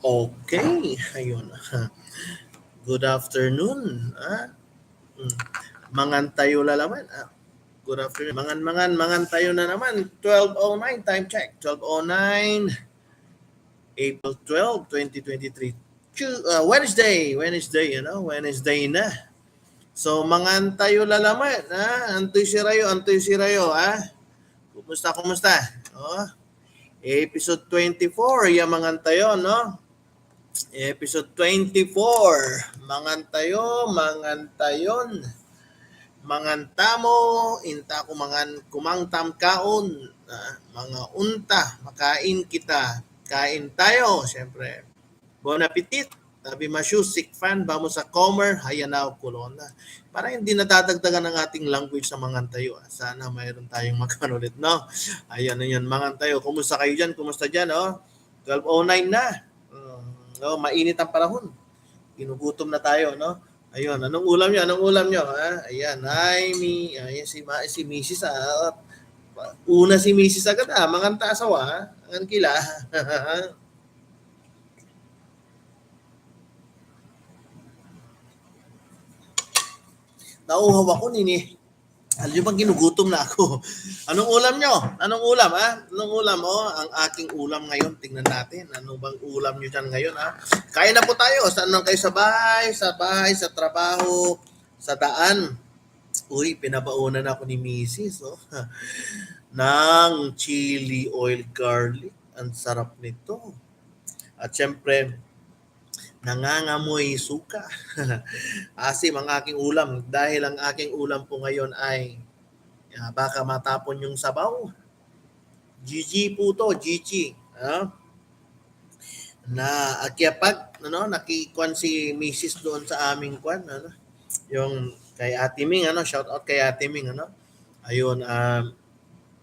Okay, ayun. Good afternoon. Mangan tayo lalaman. Good afternoon. Mangan tayo na naman. 12:09 time check. 12:09 April 12, 2023. Wednesday na. So mangan tayo lalaman, Antoy si Rayo, Kumusta? Oh, episode 24, yamangan tayo, no? Episode 24, mangan tayon, mangantamo, inta ko mangan kumangtam kaon, mga unta, makain kita, kain tayo, syempre. Bon appetit, sabi masyusik fan, vamos sa comer, hayanaw kulona. Para hindi natadagdagan ng ating language sa mangan tayo. Sana mayroon tayong magkano ulit, no? Ayan na yun, mangan tayo. Kumusta kayo dyan? Kumusta dyan, 12:09 na. Mainit ang panahon. Ginugutom na tayo, no? Ayun, anong ulam nyo? Ayan, si Mrs. Una si Mrs. agad, manganta asawa, ang kila. Nauhaw ako nini. Alam niyo bang ginugutom na ako? Anong ulam nyo? Anong ulam? Ang aking ulam ngayon. Tingnan natin. Ano bang ulam nyo dyan ngayon, Kaya na po tayo. Saan lang kayo sa bahay, sa trabaho, sa daan. Uy, pinabaunan ako ni Mrs. Ng chili oil garlic. Ang sarap nito. At syempre, nangangamoy suka. Asim ang aking ulam dahil ang aking ulam po ngayon ay baka matapon yung sabaw. GG po to, GG. Na kaya pag nakikuan si Mrs. doon sa aming kwan, yung kay Ate Ming, shout out kay Ate Ming, ayun,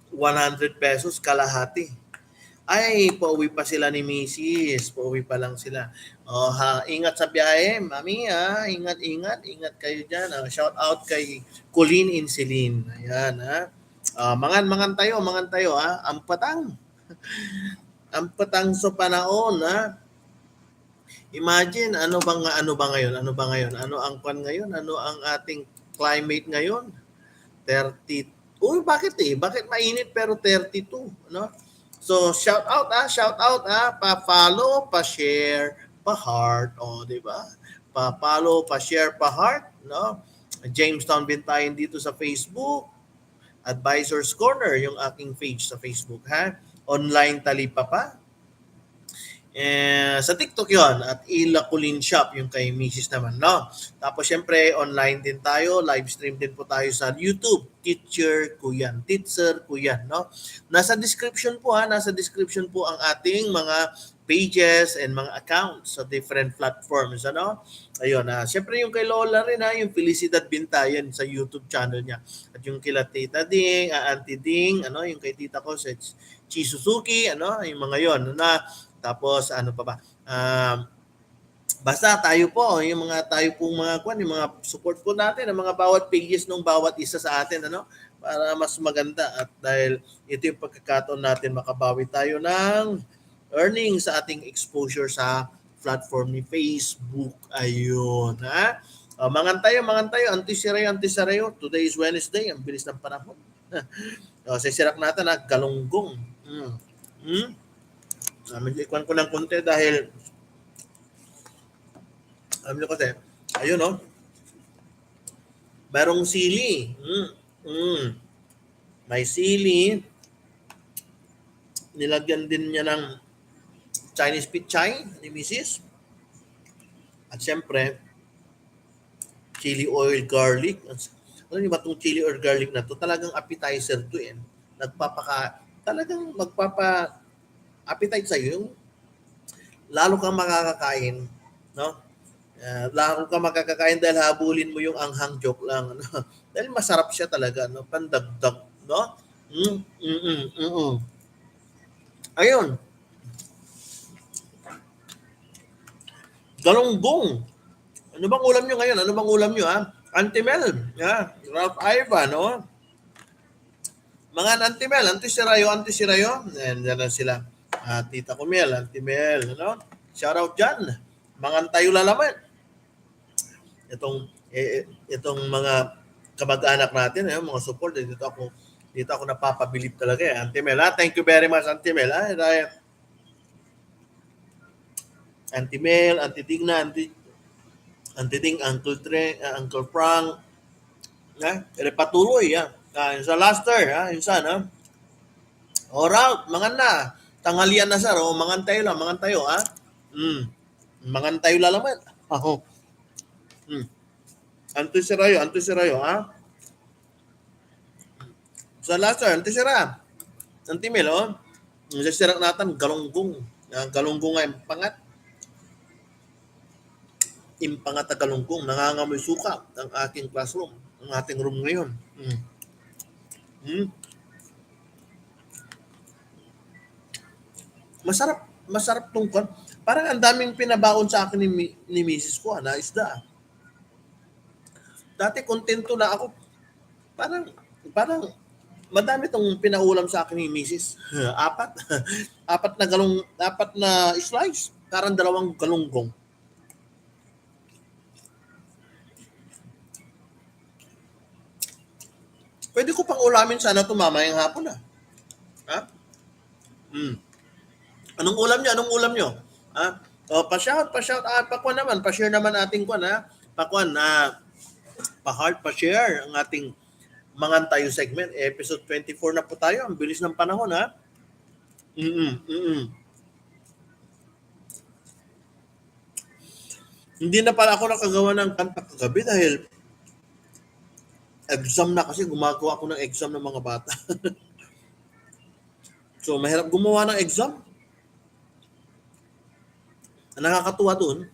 100 pesos kalahati. Ay, pauwi pa sila ni Mrs. Pauwi pa lang sila. Ingat sa biyahe, mami, Ingat kayo dyan. Shout out kay Colleen Insilin. Ayan, mangan tayo, Ang patang. Ang patang sa panahon, Imagine, ano ba ngayon? Ano ang kwan ngayon? Ano ang ating climate ngayon? 30. Uy, bakit Bakit mainit pero 32, no? So, shout out, pa-follow, pa-share, pa-heart, di ba? Pa-follow, pa-share, pa-heart, no? Jamestown Bintayan dito sa Facebook. Advisors Corner, yung aking page sa Facebook, Online Talipapa. Sa TikTok yon at Ila Kulin Shop yung kay Mrs. naman, no? Tapos syempre online din tayo, live stream din po tayo sa YouTube, Teacher Kuyan, no? Nasa description po ang ating mga pages and mga accounts sa different platforms, Ayun, syempre yung kay Lola rin, yung Felicidad Bintayan sa YouTube channel niya. At yung kila Tita Ding, Auntie Ding, yung kay Tita ko sa Chi Suzuki, yung mga yon na. Tapos ano pa ba? Basta tayo po, yung mga support po natin, ang mga bawat pages ng bawat isa sa atin, para mas maganda. At dahil ito yung pagkakataon natin makabawi tayo ng earnings sa ating exposure sa platform ni Facebook. Ayun, mangan tayo. Antisirayo. Today is Wednesday. Ang bilis ng panahon. Sisirak natin, galunggong. Medyo ikwan ko ng konti dahil alam nyo kasi, ayun merong sili. May sili. Nilagyan din niya ng Chinese pichay ni Mrs. At syempre, chili oil garlic. Alam niyo ba itong chili oil garlic na to? Talagang appetizer to talagang appetite sa iyo, lalo kang makakakain, no? Lalo kang makakakain dahil habulin mo yung anghang, joke lang, dahil masarap siya talaga, pandagdag, no? Ayun. Galunggong. Ano bang ulam nyo ngayon? Auntie Mel, Ralph Ivan, Mga Auntie Mel, Auntie Sirayo, and yan sila. Tita ko Mel, Auntie Mel, Shoutout dyan. Mangan tayo lalaman. Itong mga kamag-anak natin, mga support, dito ako napapabilib talaga Auntie Mel. Thank you very much, Auntie Mel. Auntie Mel, Auntie Digna, Auntie Ding, Uncle Tre, Uncle Frank, patuloy, sa Laster, insan, Alright, mangan na. Tanghalian na sir, mangan tayo lang, mangan tayo, Mm. Mangan tayo lalaman. Mm. Anto si Rayo, Sa Laster, anto si Ra. Auntie Mel, Sisirak natin, galunggong. Galunggong nga impangat. Impangat na galunggong. Nangangamoy suka ang aking classroom. Ang ating room ngayon. Mm. Masarap tong kwan. Parang ang daming pinabaon sa akin ni Mrs. ko na isda. Dati kontento na ako. Parang madami tong pinaulam sa akin ni Mrs. Apat. Apat na slice. Parang 2 galunggong. Pwede ko pang ulamin sana ito mamayang hapon Ha? Mm. Anong ulam nyo? Pa-shout. Pa-kuan naman. Pa-share naman ating kuan Pa-kuan pa-heart, pa-share ang ating Mangan Tayo segment. Episode 24 na po tayo. Ang bilis ng panahon Hindi na pala ako nakagawa ng kanta kagabi dahil exam na kasi gumagawa ako ng exam ng mga bata. So mahirap gumawa ng exam. Ang nakakatuwa doon,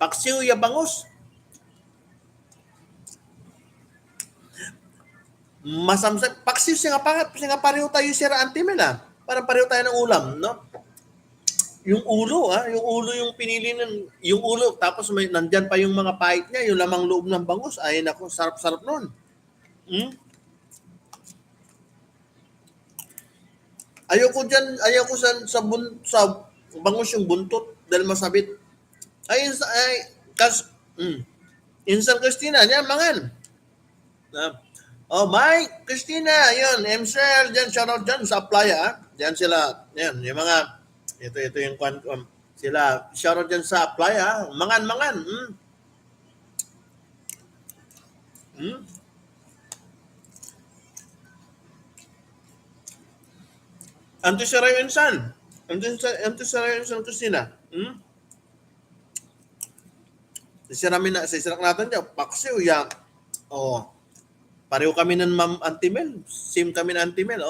paksiw ya bangus. Masamsam. Paksiw siya nga pareho tayo sira Antimel Parang pareho tayo ng ulam, no? Yung ulo, yung ulo yung pinili yung ulo, tapos nandyan pa yung mga pahit niya, yung lamang loob ng bangus. Ay nako, sarap-sarap nun. Ayoko sa bangus yung buntot dahil masabit. Insan Christina, niya mangan. Mike, Christina, yun, MCL, dyan, shoutout dyan sa Playa, Dyan sila, yan, yung mga, ito yung sila, shoutout dyan sa Playa, mangan. Anto si Rayo Insan. Anto si Rayo Insan Christina. Sisirak natin dyan, paksiw, pareho kami ng Ma'am Antimel. Same kami ng Antimel,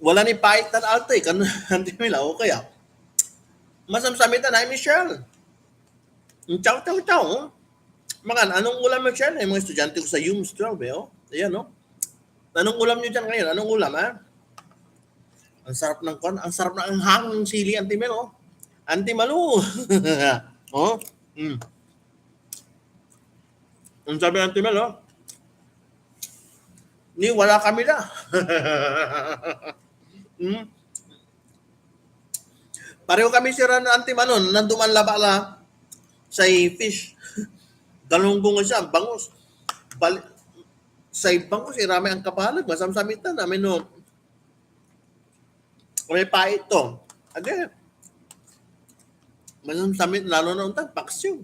Wala ni pahit na alto kan Antimel, okay Masamsamitan ay Michelle. Chow. Mangan, anong ulam mo dyan? Mga estudyante ko sa UMS 12, Ayan, Anong ulam nyo dyan ngayon? Anong ulam, Ang sarap ng kon, ang sarap ng hanging sili, Antimel, Antimalu. Ang sabi ng Antimel, Ni wala kami na. Pareho kami sira ng Antimanon, nanduman laba sa fish. Galunggong siya, bangus. Sa bangus, irami ang kapalag, masamsamitan namin may pait to. Again, masamsamit, lalo na untag, paksiw.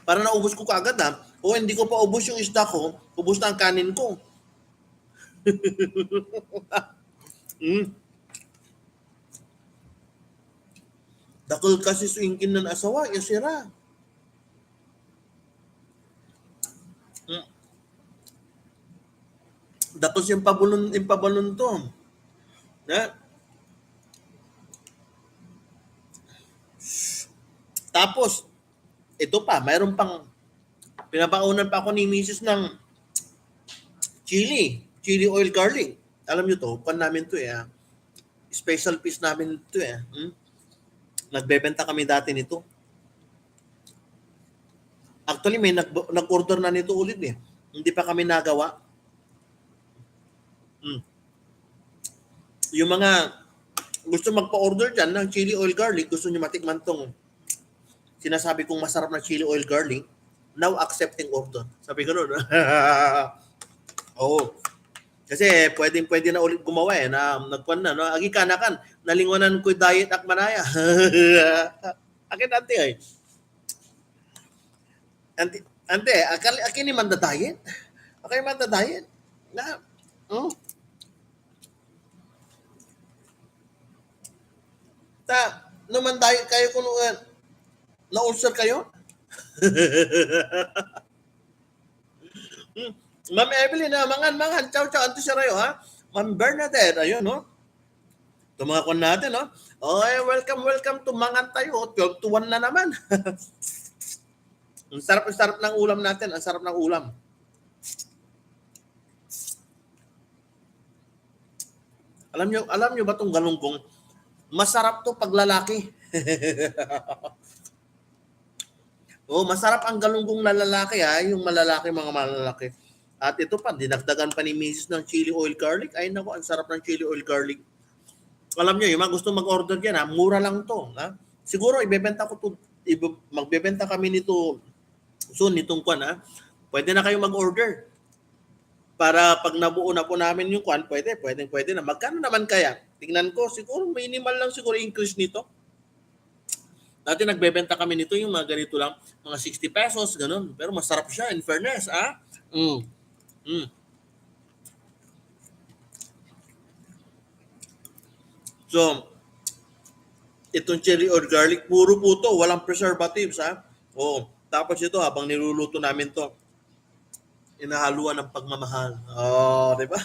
Para naubos ko kaagad hindi ko pa ubos yung isda ko, ubos na ang kanin ko. Dakol kasi suingkin ng asawa, sira. Mm. Tapos yung pabalon to. Na, tapos, ito pa, mayroon pang, pinapaunan pa ako ni Mrs. ng chili oil garlic. Alam nyo to, pan namin to special piece namin to Nagbebenta kami dati nito. Actually, may nag-order na nito ulit eh. Hindi pa kami nagawa. Mm. Yung mga gusto magpa-order dyan ng chili oil garlic, gusto nyo matikman tong sinasabi kong masarap na chili oil garlic, now accepting order. Sabi ko nun. Oo. Kasi pwede na ulit gumawa na nagkuhan na. No? Agi kanakan, nalingwanan ko diet at manaya. Akin ante ay. Ante, akin ni man diet. Akin man diet. Na, oh. Naman diet kayo kung na-ulcer kayo? Ma'am Evelyn, mangan, ciao, anto siya rayo, ha? Ma'am Bernadette, ayun, no? Tumakon natin, no? Okay, welcome to Mangan tayo. 12 to 1 na naman. Ang sarap ng ulam natin. Ang sarap ng ulam. Alam nyo ba tong galunggong? Masarap to pag lalaki. Oh, masarap ang galunggong na lalaki yung malalaki, mga malalaki. At ito pa, dinagdagan pa ni Mrs. ng chili oil garlic. Ay nako, ang sarap ng chili oil garlic. Alam nyo, yung mga gusto mag-order yan, mura lang to. Siguro, magbebenta kami nito soon, nitong kwan. Pwede na kayo mag-order. Para pag nabuo na po namin yung kwan, pwede na. Magkano naman kaya? Tingnan ko, siguro minimal lang siguro increase nito. Dati nagbebenta kami nito yung mga ganito lang, mga 60 pesos, ganun. Pero masarap siya, in fairness, Mm. So, itong chili or garlic, puro po to, walang preservatives, Oo. Tapos ito, habang niluluto namin to, inahaluan ng pagmamahal. Oh, di ba?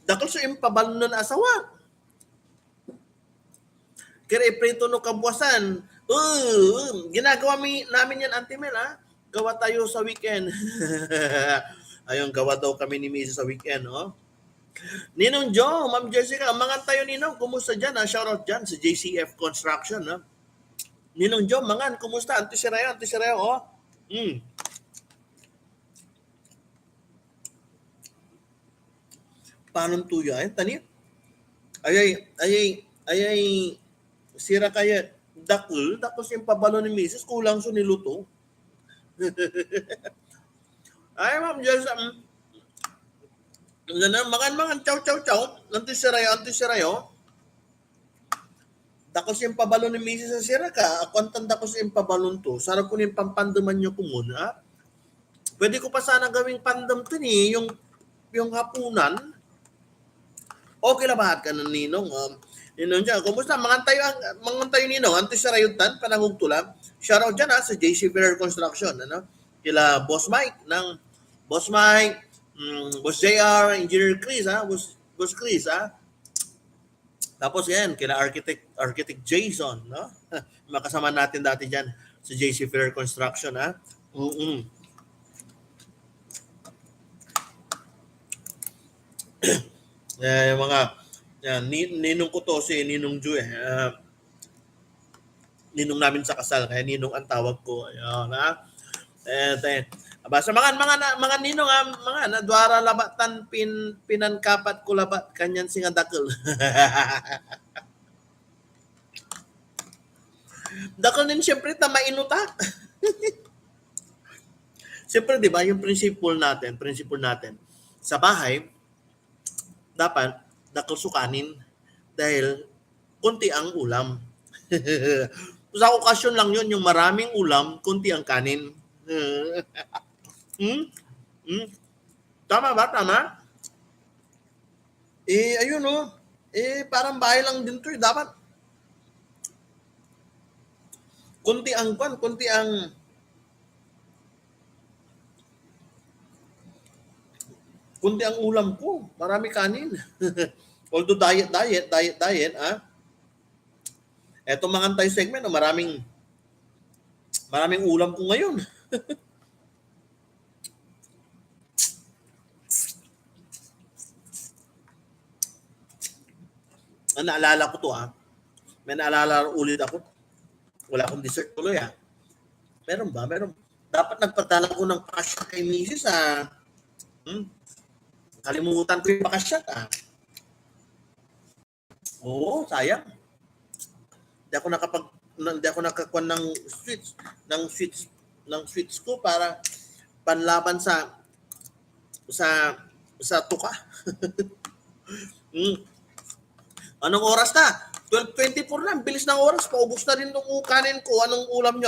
Dakol sa impabal nun asawa. Kaya iprito no kabuwasan. Ginagawa namin yan, Auntie Mel, Gawa tayo sa weekend. Ayun, gawa daw kami ni Mrs. sa weekend, Ninong Joe, Ma'am Jessica, mangan tayo Ninong, kumusta dyan, Shoutout dyan sa JCF Construction, Ninong Joe, mangan, kumusta? Auntie Sirayo, Paano tuyo? Tani? Ayay, sira kaya, dakul yung pabalo ni Mrs. kulang so niluto. Ay, Ma'am Jessica, makan, ciao. Auntie Sirayo. Dakos yung pabalon ni Mrs. sa sira ka. Ako ang tanda ko sa yung pabalon to. Sarap ko yung pampandaman nyo ko muna. Pwede ko pa sana gawing pandam to yung hapunan. Okay na ba ka ng Ninong? Ninong dyan. Kumusta? Mangan tayo Ninong. Anto sa rayutan, panahog tulad. Shoutout dyan sa JC Fair Construction. Kila Boss Mike Boss JR, Engineer Chris, Boss Chris, Tapos yan, kila Architect Jason, no? Makasama natin dati diyan sa JC Fair Construction, yung mga ninong ko to si Ninong Ju ninong namin sa kasal kaya Ninong ang tawag ko. Ayun, basta mga ninong mga nadwara labatan pinankapat ko labat kanyan singa dakil. Dakil din siyempre ta mainuta. Siyempre 'di ba yung principle natin sa bahay dapat dakil sukanin dahil konti ang ulam. Sa okasyon lang yun, yung maraming ulam, konti ang kanin. Tama ba? Tama? Ayun parang bahay lang din to. Dapat Kunti ang ulam ko. Marami kanin. Although diet, Etong mga antay segment, maraming ulam ko ngayon. Naalala ko to May naalala ulit ako. Wala akong dessert tuloy Meron ba? Meron. Dapat nagpadala ko ng pakasya kay Mrs. Kalimutan ko yung pakasya Oo, sayang. Hindi ako nakakuha ng sweets ko para panlaban sa tuka. Anong oras na? 12:24 na. Bilis ng oras. Paubos na rin ng kanin ko. Anong ulam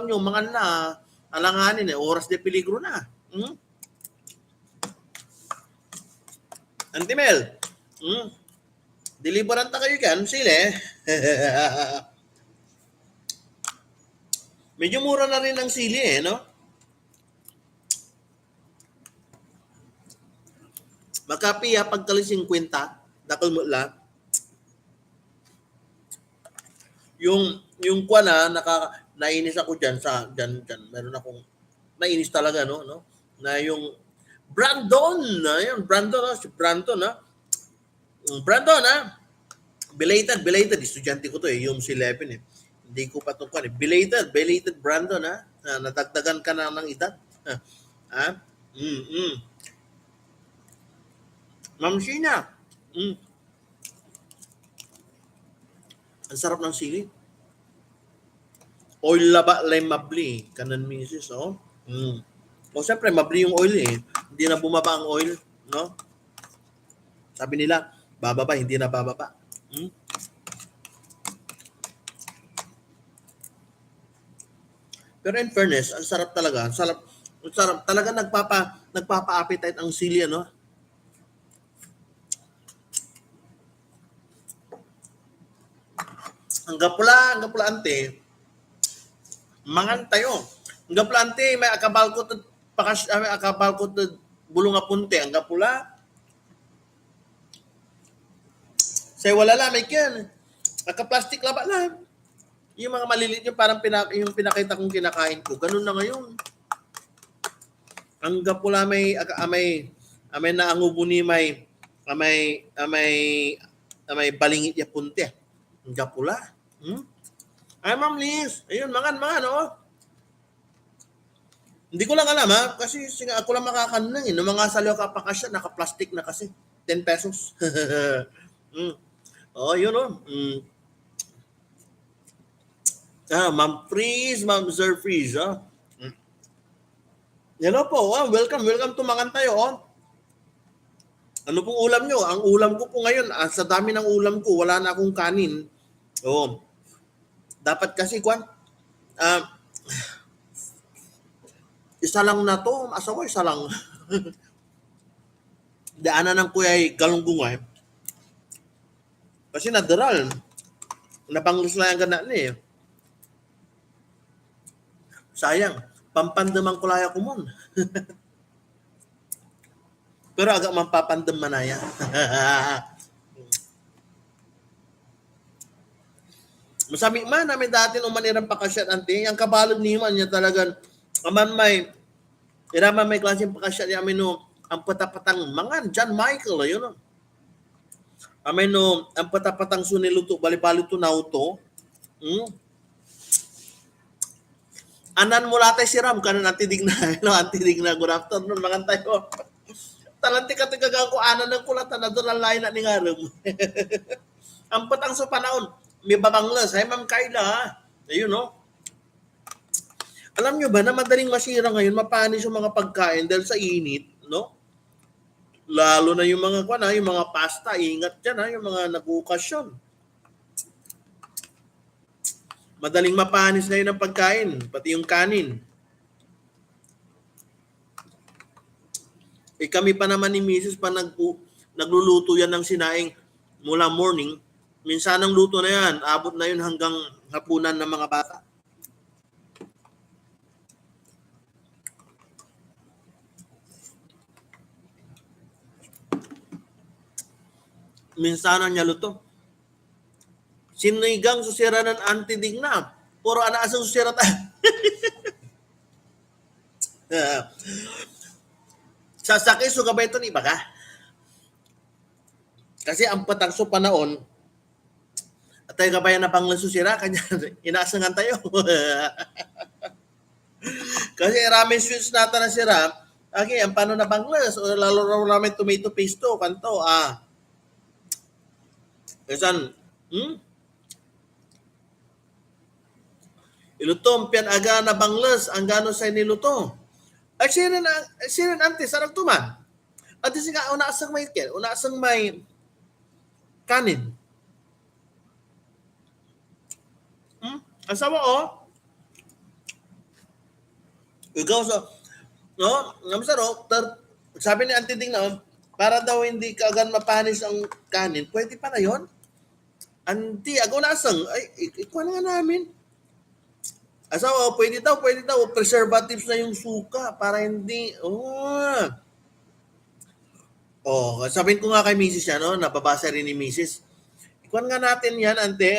nyo? Mga na. Alanganin Oras de peligro na. Antimel. Deliveran ta kayo dyan. Sile. Medyo mura na rin ang sili no? Makapiya pagkali 50. Nakalmula. Yung kwa nainis ako dyan meron akong nainis talaga no na yung Brandon si Brandon belated estudyante ko to yung si Lepin hindi ko pa ito belated Brandon nadagdagan ka na ng edad Ma'am Sheena ang sarap ng sili. Oil laba lay mabli. Kanan misis, O siyempre, mabli yung oil Hindi na bumaba ang oil, no? Sabi nila, bababa, hindi na bababa. Pero in fairness, ang sarap talaga. Ang sarap. Talaga nagpapa-appetite ang sili, ano? Ang gapula ante, mangan tayo. Ang gapula ante, may akabal ko bulong apunte. Ang gapula, say wala lang, may kyan. Naka-plastic laba lang. Yung mga maliliit yung parang yung pinakita kong kinakain ko. Ganun na ngayon. Ang gapula may naangubo ni may balingit ya punte. Ang gapula. Ay, Ma'am Liz. Ayun, mangan, Hindi ko lang alam, kasi ako lang makakanan Nung mga saliw kapakasya, naka-plastic na kasi. 10 pesos. Yun, Ma'am Freeze, Ma'am Sir Freeze, Hello po, welcome to Mangan tayo, Ano pong ulam nyo? Ang ulam ko po ngayon, sa dami ng ulam ko, wala na akong kanin. Dapat kasi isa lang na to, asawa isa lang. Daanan ng kuya ay galunggungay. Kasi nadaral. Napanglos na yung gana niya Sayang. Pampandamang kulaya ko mon. Pero agak mampapandam manaya. Masami man namin dati nung manirang pakasyat ante, ang kabalog ni man niya talagang aman may iraman may klaseng pakasyat niya amin no ang patapatang mangan John Michael ayun amin no ang patapatang suniluto bali-bali to nauto. Anan mula tayo si Ram kanan antidig na good afternoon mangan tayo. Talanti ka tagagaw ko anan ng kulatan na doon ang lain na ni Ngaram. Ang patang sa panahon may babanglas. Ay, Ma'am Kayla, Ayun, Alam nyo ba na madaling masira ngayon, mapanis yung mga pagkain dahil sa init, no? Lalo na yung mga yung mga pasta, ingat dyan, yung mga nag-ukasyon. Madaling mapanis ngayon ang pagkain, pati yung kanin. Kami pa naman ni Mrs. pa nagluluto yan ng sinaing mula morning. Minsan ang luto na yan, abot na yun hanggang hapunan ng mga bata. minsanan niya luto. Sinigang susira ng antidigna. Puro anaasang susira tayo. Sasakay so gabay ito ni iba ka. Kasi ang patangso panahon, at tayo gabayan na pang susira, kanya inaasangan tayo. Kasi ramen sweets nata na sira, okay, ang paano na banglas, o lalo ramen tomato paste to, kanto, Isan, ilutom, pian aga na banglas, ang gano sa niluto. Ay, sirin antes, sarang tuman. At di nga, unaasang may kanin. Asawa, ikaw sa, no, sabi ni Auntie Ding na, para daw hindi ka agad mapanis ang kanin, pwede pa na yun? Auntie, ako nasang, ay, ikaw na nga namin. Asawa, pwede daw, preservatives na yung suka para hindi, sabihin ko nga kay Mrs. yan, no, nababasa rin ni Mrs. Ikuan nga natin yan, ante.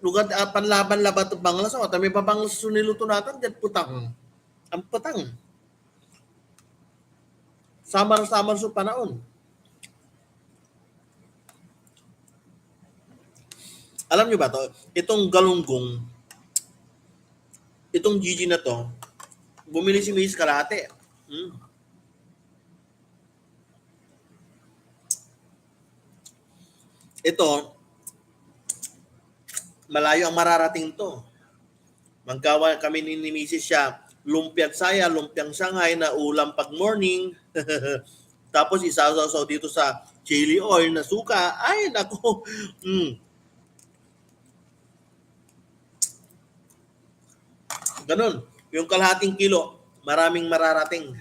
Lugar panlaban labat banglas o tami pa banglas suniluto natin jet putang. Ang putang. Samar-samar sa panahon. Alam niyo ba to? Itong galunggong, itong Gigi na to, bumili si Mrs. kalahati. Ito, malayo ang mararating to. Magkawa kami ni Mrs. siya, lumpiang saya, lumpiang Shanghai na ulam pag morning. Tapos isasaw dito sa chili oil na suka. Ay, nako. Ganun. Yung kalahating kilo, maraming mararating.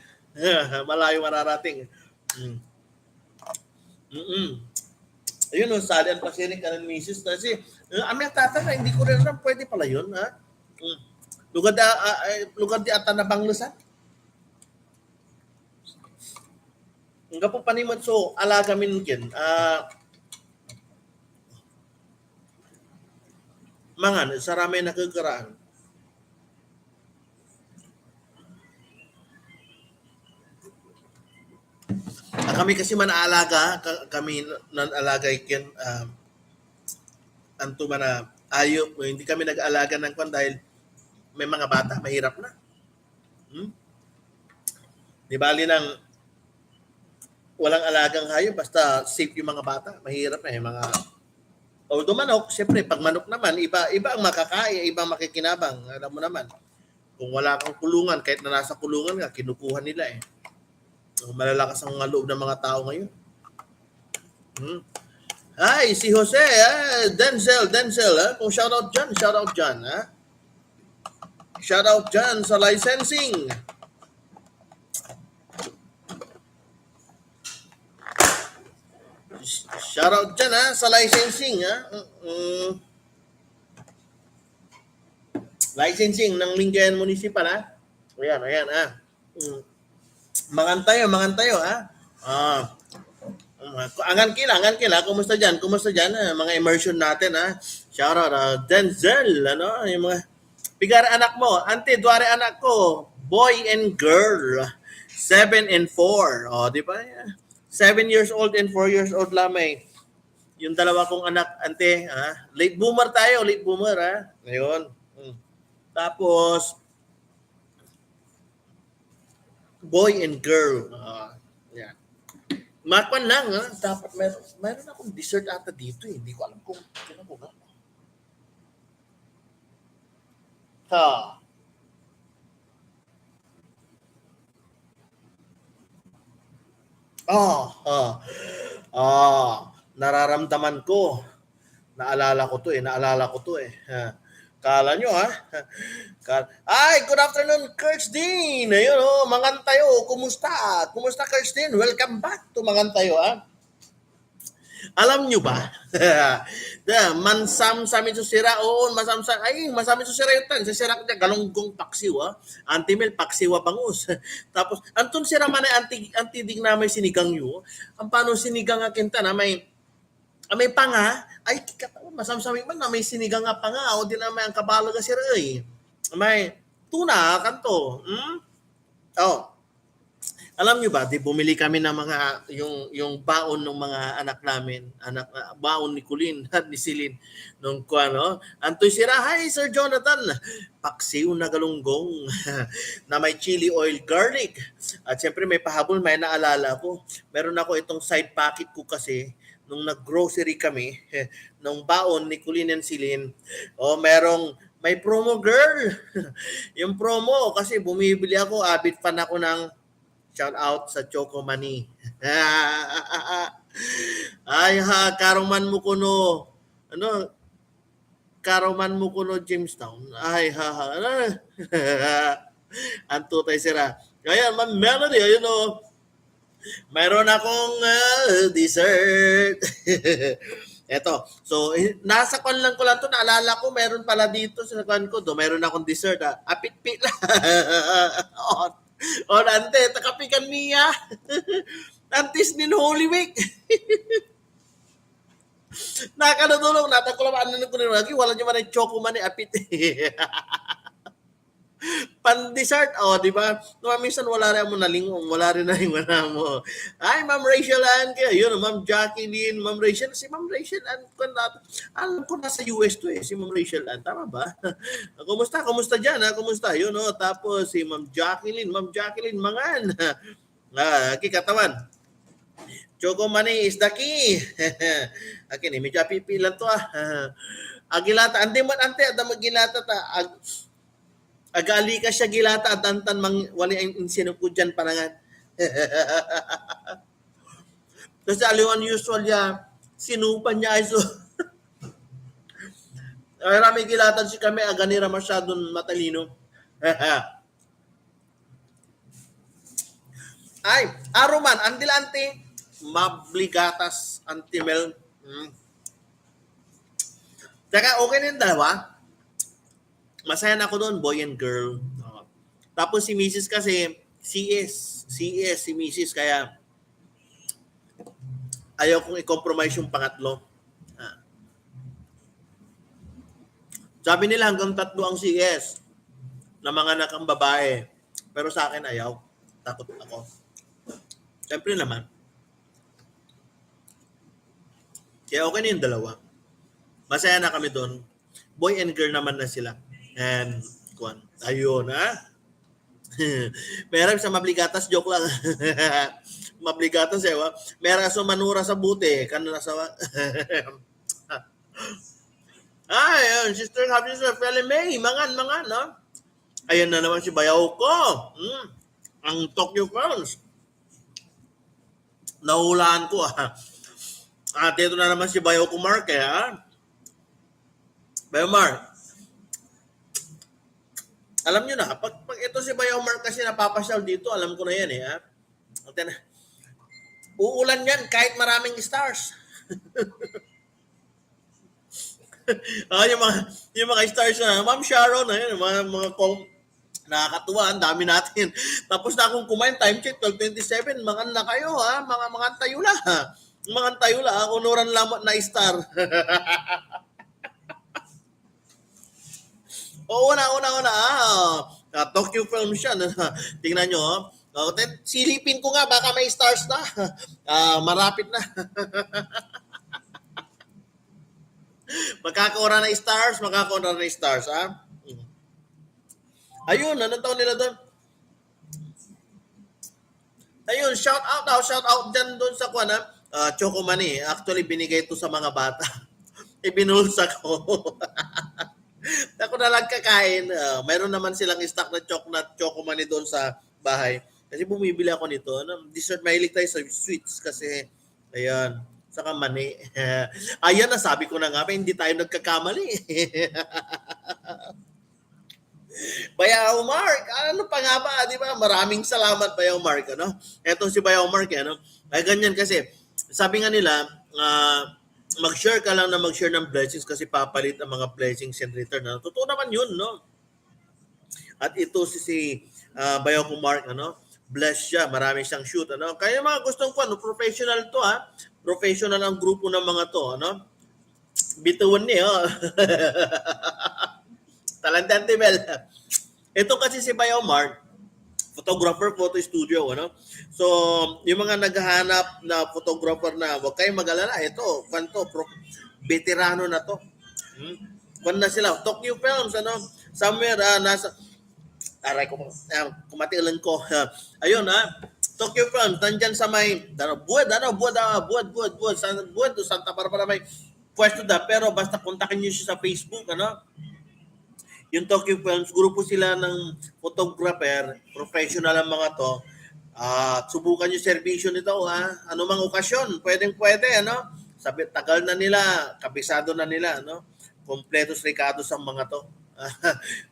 Malayo mararating. Ayun, salian pa siya ni kanan misis. Kasi, aming tata na, hindi ko rin alam, pwede pala yun, ha? Lugar di ata na banglusan. Ang po panimod, so, alaga minkin. Mangan, sarami nakakaraan. Kami kasi manaalaga, kami nanalaga ikin, anto man na ayop, hindi kami nag-alaga ng kwan dahil may mga bata, mahirap na. Di bali nang walang alagang hayop, basta safe yung mga bata, mahirap na yung mga... Although manok, siyempre, pag manok naman, iba ang makakaya, iba ang makikinabang. Alam mo naman, kung wala kang kulungan, kahit na nasa kulungan ka, kinukuha nila eh. Malalakas ang loob ng mga tao ngayon. Hi, si Jose, Denzel, kung shoutout dyan, ha? Shoutout dyan sa licensing. Shoutout dyan, ha, sa licensing, ha? Licensing ng Lingayen Municipal, ha? Ayan, ha? Mangan tayo, ha? Angan kila, kumusta dyan, mga immersion natin, ha? Shoutout, Denzel, ano, yung mga, pigar anak mo, ante, duware anak ko, boy and girl, 7 and 4, di ba? 7 years old and 4 years old lamay. Yung dalawa kong anak, ante, ha? Late boomer, ha? Ngayon. Tapos, boy and girl. Yeah. Makwan lang, ha? Dapat meron akong dessert ata dito, eh. Hindi ko alam kung kinabugan. Nararamdaman ko. Naalala ko to eh. Kala nyo, ha? Ay, good afternoon, Coach Dean. Ayun, Mangan tayo. Kumusta? Coach Dean? Welcome back to Mangan tayo, ha? Alam nyo ba? Mansam-sami susira, oo, masam-sam, ay, masami susira yun tan. Sisira ko niya, galonggong paksiwa, antimel, paksiwa bangus. Tapos, antun sira man ay antidig na may sinigang yu. Ang paano sinigang akin ta na may panga, ay, kikatawa, masam-sami man na may sinigang nga panga, o di na may ang kabalo ka sira eh. May tuna, kanto. Oh, alam niyo ba, 'di bumili kami ng mga yung baon ng mga anak namin, baon ni Colleen at ni Celine nung kuano. Antoy sira, "Hi Sir Jonathan, paksiw na galunggong na may chili oil garlic." At siyempre may pahabol, may naalala ko. Meron ako itong side pocket ko kasi nung nag-grocery kami, nung baon ni Colleen and Celine. May promo girl. Yung promo kasi bumibili ako, avid fan ako ng shout out sa Choco Money. Ay ha, karuman mo kuno. Ano? Karuman mo kuno Jamestown. Ay ha ha. Anto tayo sira. Kaya Ma'am Melody, ayun o. Mayroon akong dessert. Eto. So, nasa kon lang ko lang to. Naalala ko, meron pala dito sa kon ko. Mayroon akong dessert. Apit-pit lang. O, ante, takapikan niya. Antis din Holy Week. Nakakadulong, natakulamaan na ko rin. Wala niyo man ang choco man apit. Pan-dessert, di ba? No, minsan wala rin mo nalingong, wala rin na yung wala mo. Ay, Ma'am Rachel Ann, kaya yun, Ma'am Jacqueline, Ma'am Rachel, si Ma'am Rachel Ann, alam ko nasa US to si Ma'am Rachel Ann, tama ba? Kumusta dyan, kumusta? Yun, tapos si Ma'am Jacqueline, Mangan. Kikatawan. Choco Money is the key. Akin, medyo pipilan to Agilata, ante, ada magilata ta. Agali ka siya gilata at antan wali ang sinukudyan panangan. Kasi aliwan usual ya, sinupan niya iso. Ay, rami gilatan si kami, aganira masyadong matalino. Ay, aruman, andilante, mabligatas, antimel. Saka okay na yung dalawa. Masaya na ako doon, boy and girl. Tapos si Mrs. kasi, CS si Mrs. Kaya ayaw kong i-compromise yung pangatlo. Sabi nila hanggang 3 ang CS na mga anak ang babae. Pero sa akin ayaw. Takot ako. Siyempre naman. Kaya okay na yung dalawa. Masaya na kami doon. Boy and girl naman na sila. And, ayun, Meron sa mabligatas, joke lang. Mabligatas, meron sa manura sa buti. Kano na sa... ayun, sister, happy sister, Feli May, mangan, no? Ayun na naman si Bayaw ko. Ang Tokyo Fans. Nahulaan ko, At ito na naman si Bayaw ko, Mark, Bayaw Mark. Alam nyo na, pag ito si Bayaw Mark kasi napapasyal dito, alam ko na yan Uulan yan kahit maraming stars. yung mga stars na, Ma'am Sharon, mga nakakatuwa, ang dami natin. Tapos na akong kumain, time check, 12:27, mangan na kayo, mga tayo na. Mga tayo na, unuran lamot na star. Una. Tokyo Film siya. Tingnan nyo, silipin ko nga, baka may stars na. Marapit na. Makakaura na stars, Ayun, anong taon nila doon? Ayun, shout out dyan doon sa Choco Money. Actually, binigay ito sa mga bata. Ibinulsa ko. Ako na lang kakain. Mayroon naman silang stock na Choco Money doon sa bahay. Kasi bumibili ako nito. Dessert, mahilig tayo sa sweets kasi, ayan, saka mani. Ayan, nasabi ko na nga, hindi tayo nagkakamali. Bayaw Mark, ano pa nga ba, di ba? Maraming salamat, Bayaw Mark, Etong si Bayaw Mark, Ay, ganyan kasi, sabi nga nila, mag-share ka lang na mag-share ng blessings kasi papalit ang mga blessings in return. Ano? Totoo naman yun, no? At ito Bayaw ko Mark, ano? Bless siya, marami siyang shoot, ano? Kaya mga gustong ko, ano, professional to, ha? Professional ang grupo ng mga to, ano? Bituin niya, oh. Talentante, Mel. Ito kasi si Bayaw Mark, photographer, photo studio, ano? So, yung mga naghahanap na photographer na, huwag kayong mag-alala, ito, veterano na to. Kung na sila, Tokyo Films, ano? Somewhere, nasa, aray ko, kumatilan ko. Ayun, Tokyo Films, nandyan sa may, buwad, Santa Barbara may pwesto da, pero basta kontakin nyo siya sa Facebook, ano? Yung Tokyo Films, grupo sila ng photographer, professional ang mga to. Subukan yung serbisyo nito, ha? Ano mang okasyon, pwede, ano? Sabi, tagal na nila, kabisado na nila, ano? Kompletos ricados ang mga to.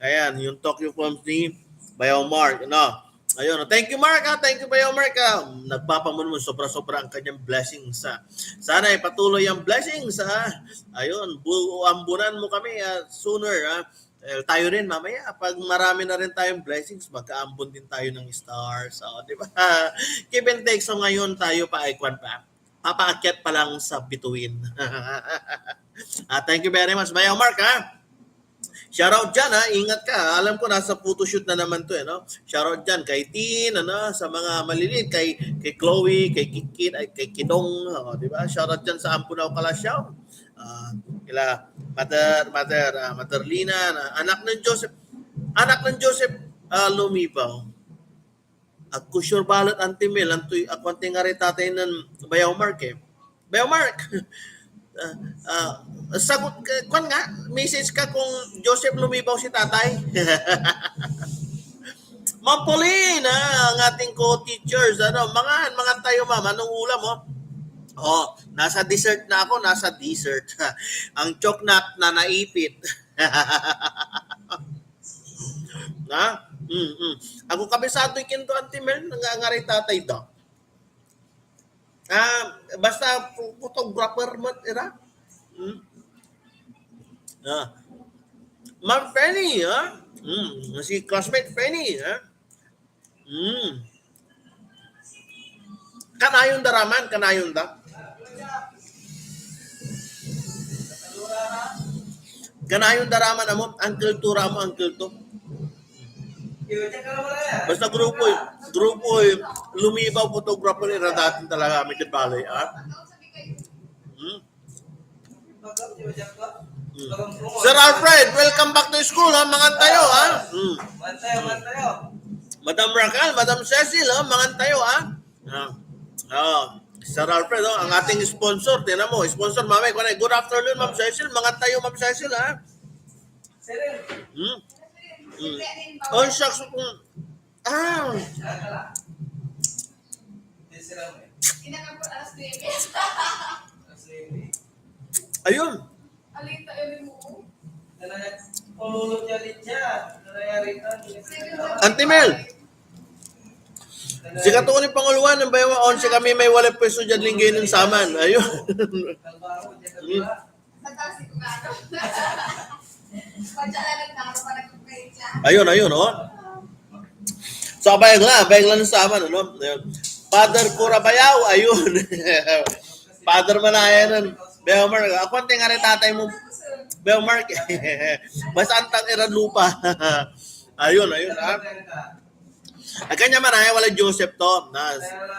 Ayan, yung Tokyo Films ni Bayaw Mark, ano? Ayun, thank you Mark, ha? Thank you Bayaw Mark, ha? Nagpapamunmon, sobra-sobra ang kanyang blessings, ha? Sana ay patuloy ang blessings, ha? Ayun, ambunan mo kami sooner, ha? Tayo rin mamaya, pag marami na rin tayong blessings, magkaambon din tayo ng stars. So, di ba? Give and take. So ngayon tayo pa ikwan pa. Papaakyat pa lang sa bituin. Thank you very much. Bayaw Mark, ha? Shoutout dyan, ha? Ingat ka, ha? Alam ko nasa photoshoot na naman to, no? Shoutout dyan kay Tin, ano? Sa mga maliliit, kay Chloe, kay Kikit, kay Kidong, di ba? Shoutout dyan sa Ampunaw Kalasyaw. Kila Mother Lina, anak ng Joseph Lumipaw. Ako sure balot antimil, ako ang tingari tatay ng Bayaw Mark, eh. Bayaw Mark, sagot kung nga, message ka kung Joseph Lumipaw si tatay. Ma'am Pauline, ang ating co-teachers, ano, mga tayo ma'am, anong ulam mo? Nasa dessert na ako, nasa dessert. Ang choknat na naipit. Na? Ako kabisado ikinto antimel, nangangaray tatay to. Basta photographer mo, ira? Ma'am Fanny, ha? Si classmate Fanny, ha? Kanayon daraman, kanayon da. Kanayon daraman mo, uncle to ramo, uncle to. Basta grupo Lumipaw photographer ira datin talaga kami di balay, ha? Sir Alfred, welcome back to school, ha? Mga tayo, ha? Mantayo. Madam Raquel, Madam Cecil, ha? Mga tayo, ha? Sir Alfred, ang ating sponsor, tinan mo, sponsor, mamay, good afternoon, Ma'am Cecil, mga tayo, Ma'am Cecil, ha? Shucks, ayun. Antimel, si katuon ni Panguluan, ng bayaw 11 kami may wala pwesto dyan linggay ng saman. Ayun. Ayun, oh. So, bayag lang ng saman, ano? Father Kurabayaw, ayun. Father Manayan, Bayaw Mark. Ako ang tingari tatay mo, Bayaw Mark. Basta antang iran lupa. Ayun, ha? Kanya maraya wala Joseph to.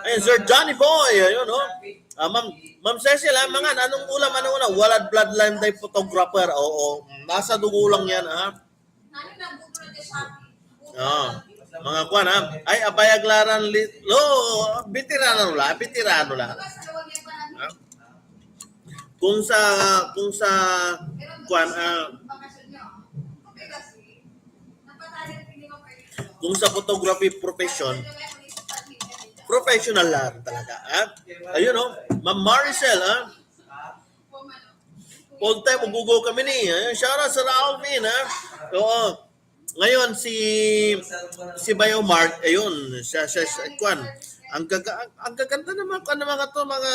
Ayun, Sir Johnny Boy, ayun, oh. Ma'am Cecil, mga anong ulam? Walad bloodline day photographer. Oo, nasa dugo lang yan, ha? Mga kwan, ha? Ay, abayaglaran bitirano lang. Kung sa kwan, kung sa photography professional lang talaga, ha? Ayun, oh, Ma'am Maricel, ha? All time, magugo kami ni. Shout out sa Alvin, ha? Oo. Ngayon, si Bayaw Mark, ayun, siya, kwan, ang gaganda naman, mga to, mga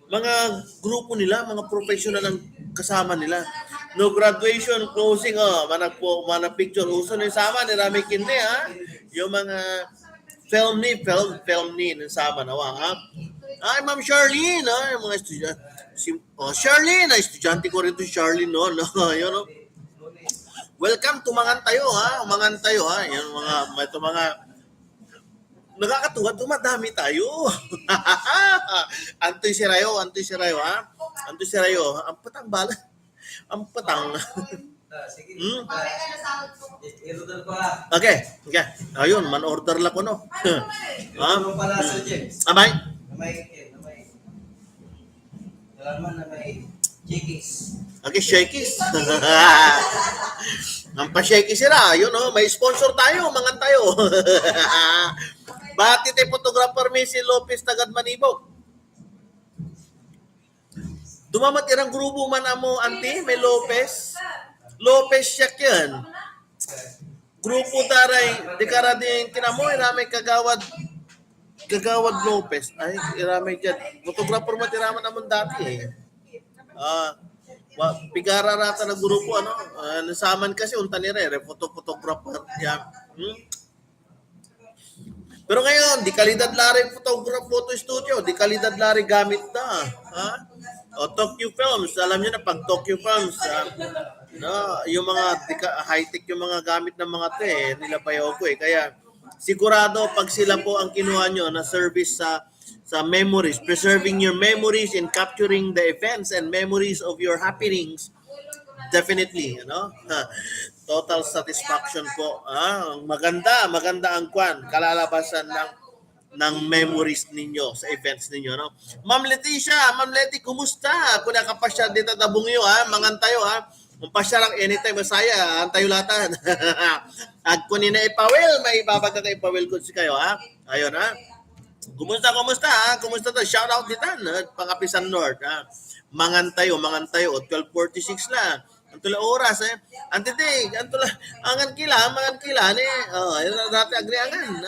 mga grupo nila, mga professional ang kasama nila. No graduation, closing, mana picture, uso na yung sama ni Rami Kinde, ha? Yung mga film ni, ng sama na, ha? Ay, Ma'am Charlene, ha? Yung mga estudyante. Charlene, estudyante ko rin to Charlene, no? Yun, no? Welcome to Mangan tayo, ha? Mangan tayo, ha? Yan, mga nakakatuwa, dumadami tayo. Antoy Sirayo, ha? Antoy Sirayo, ang patang bala. Ang patang. Hmm? Okay. Ayun, man order lang ko, no? Ano pala sa James? Amay? Alaman na may chickies. Okay, shakies. Ang pa-shaky sila, yun, no? May sponsor tayo, mangan tayo. Bati tayo photographer mi si Lopez Tagad Manibog. Dumamat irang grupo man amo, anti, may Lopez. Lopez siya yan. Grupo taray, di karading kinamo, iramay kagawad Lopez. Ay, iramay dyan. Photographer mo, tiraman naman dati eh. Pigara rata na grupo, ano? Nasaman kasi, unta ni Re, photographer. Yan. Pero ngayon, di kalidad lari photo studio, di kalidad lari gamit na. Ha? O Tokyo Films, alam niyo na pag Tokyo Films, no, yung mga high-tech yung mga gamit ng mga nila Payoko eh. Kaya sigurado pag sila po ang kinuha nyo na service sa memories, preserving your memories and capturing the events and memories of your happenings, definitely, ano? Total satisfaction po. Maganda ang kalalabasan ng memories ninyo sa events ninyo, no? Ma'am Leticia, Ma'am Leti, kumusta? Kung nakapasya dito tabungyo, mangan tayo, Kung pasya lang anytime masaya, ang tayo latan. At kung nina ipawil, may ibabagka kay ipawil ko si kayo, Ayun, Kumusta, Kumusta to? Shout out ditan, Pangapisan North, Mangan tayo, 12:46 na. Antula oras Antitig, angan kila ni. Ayun na dati agriangan,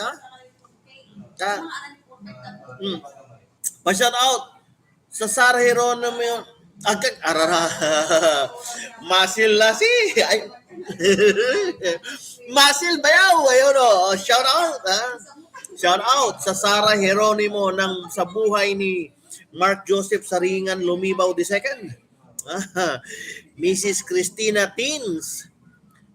Pa-shout out sa Sarah Heronimo yung Masil na si ay Masil Bayaw, ayun shout out, Shout out sa Sarah Heronimo sa buhay ni Mark Joseph Saringan Lumibaw II. Mrs. Christina Teens